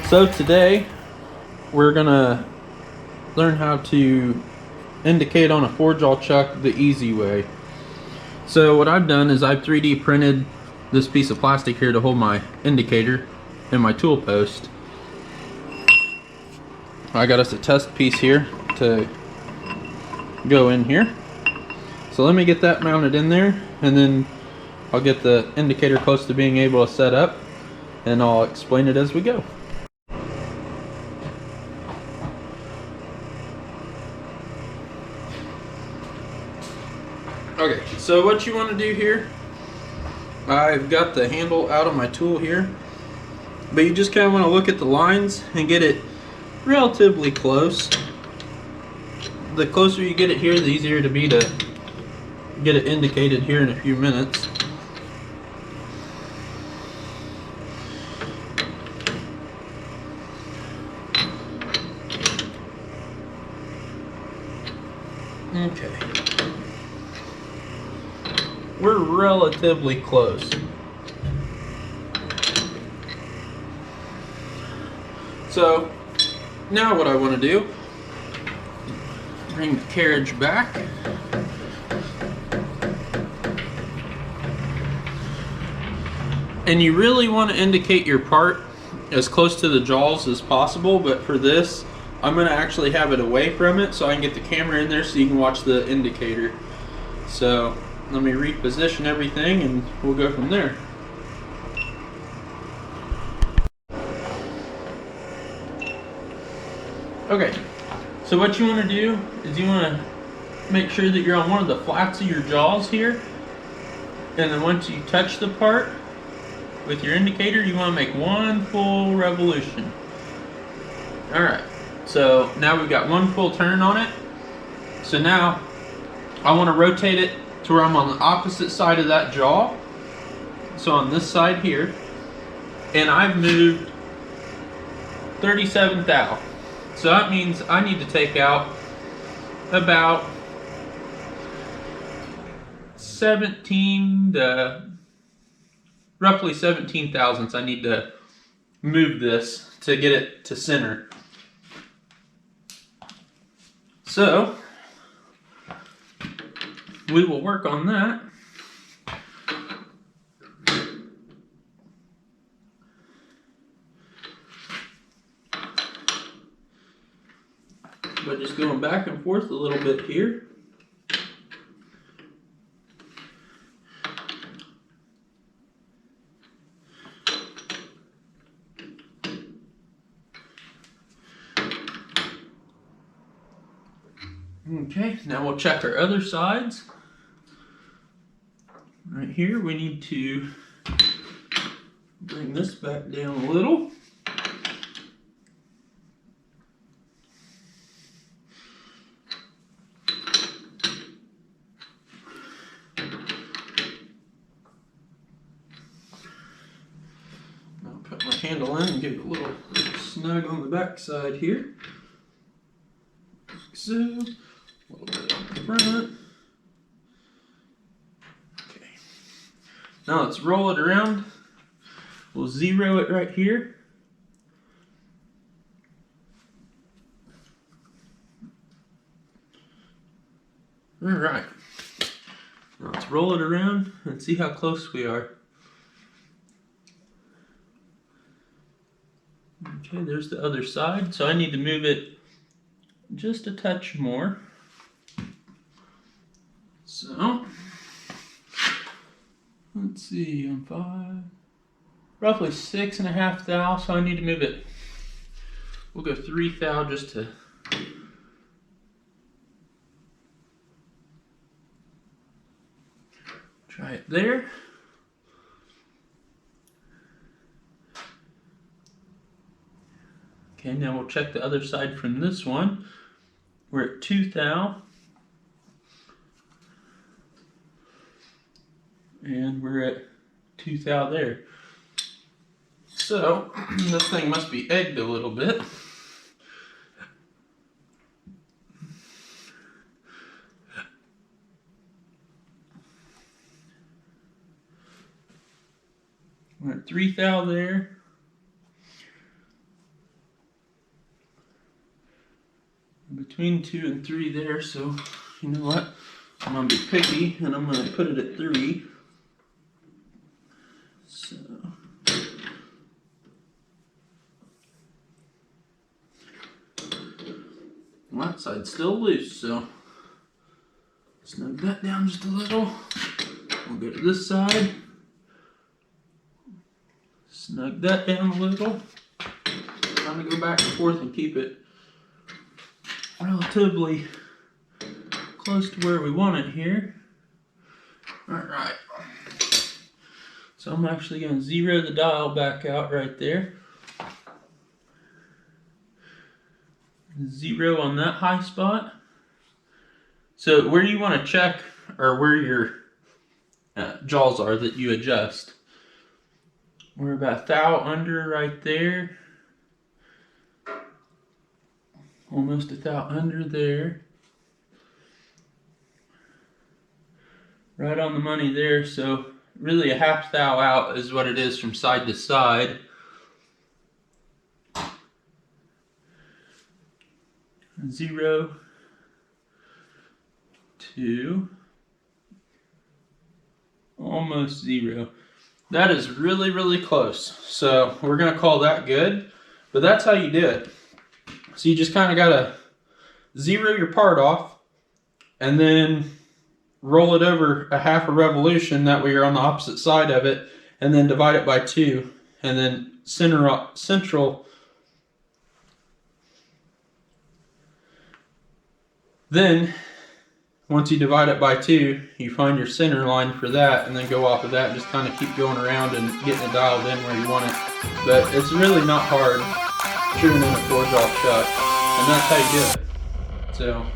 So today we're gonna learn how to indicate on a 4-jaw chuck the easy way. So what I've done is I've 3D printed this piece of plastic here to hold my indicator and my tool post. I got us a test piece here to go in here. So let me get that mounted in there, and then I'll get the indicator close to being able to set up, and I'll explain it as we go. Okay, so what you want to do here, I've got the handle out of my tool here, but you just kind of want to look at the lines and get it relatively close. The closer you get it here, the easier it'll be to get it indicated here in a few minutes. Okay. We're relatively close. So now what I want to do, bring the carriage back. And you really want to indicate your part as close to the jaws as possible, but for this, I'm going to actually have it away from it so I can get the camera in there so you can watch the indicator. So let me reposition everything and we'll go from there. Okay, so what you want to do is you want to make sure that you're on one of the flats of your jaws here, and then once you touch the part with your indicator, you want to make one full revolution. Alright, so now we've got one full turn on it. So now I want to rotate it to where I'm on the opposite side of that jaw, so on this side here, and I've moved 37 thou. So that means I need to take out about roughly 17 thousandths. I need to move this to get it to center. So we will work on that. But just going back and forth a little bit here. Okay, now we'll check our other sides. Right here, we need to bring this back down a little. I'll put my handle in and give it a little snug on the back side here. Like so. A little bit on the front. Okay. Now let's roll it around. We'll zero it right here. Alright. Now let's roll it around and see how close we are. Okay, there's the other side. So I need to move it just a touch more. So, let's see, on 5, roughly 6.5 thou, so I need to move it. We'll go 3 thou just to try it there. Okay, now we'll check the other side from this one. We're at 2 thou. And we're at 2 thou there. So, this thing must be egged a little bit. We're at 3 thou there. between 2 and 3 there, so you know what? I'm gonna be picky and I'm gonna put it at 3. So that side's still loose, so snug that down just a little. We'll go to this side. Snug that down a little. I'm gonna go back and forth and keep it relatively close to where we want it here. Alright. So I'm actually going to zero the dial back out right there. 0 on that high spot. So where you want to check, or where your jaws are that you adjust. We're about 1 thou under right there. Almost 1 thou under there. Right on the money there, so really a 1/2 thou out is what it is from side to side. 0, 2, almost 0. That is really, really close. So we're going to call that good, but that's how you do it. So you just kind of got to zero your part off and then roll it over a 1/2 a revolution, that way you're on the opposite side of it, and then divide it by 2, and then central. Then once you divide it by 2, you find your center line for that, and then go off of that and just kind of keep going around and getting it dialed in where you want it. But it's really not hard truing in a 4-jaw chuck, and that's how you do it. So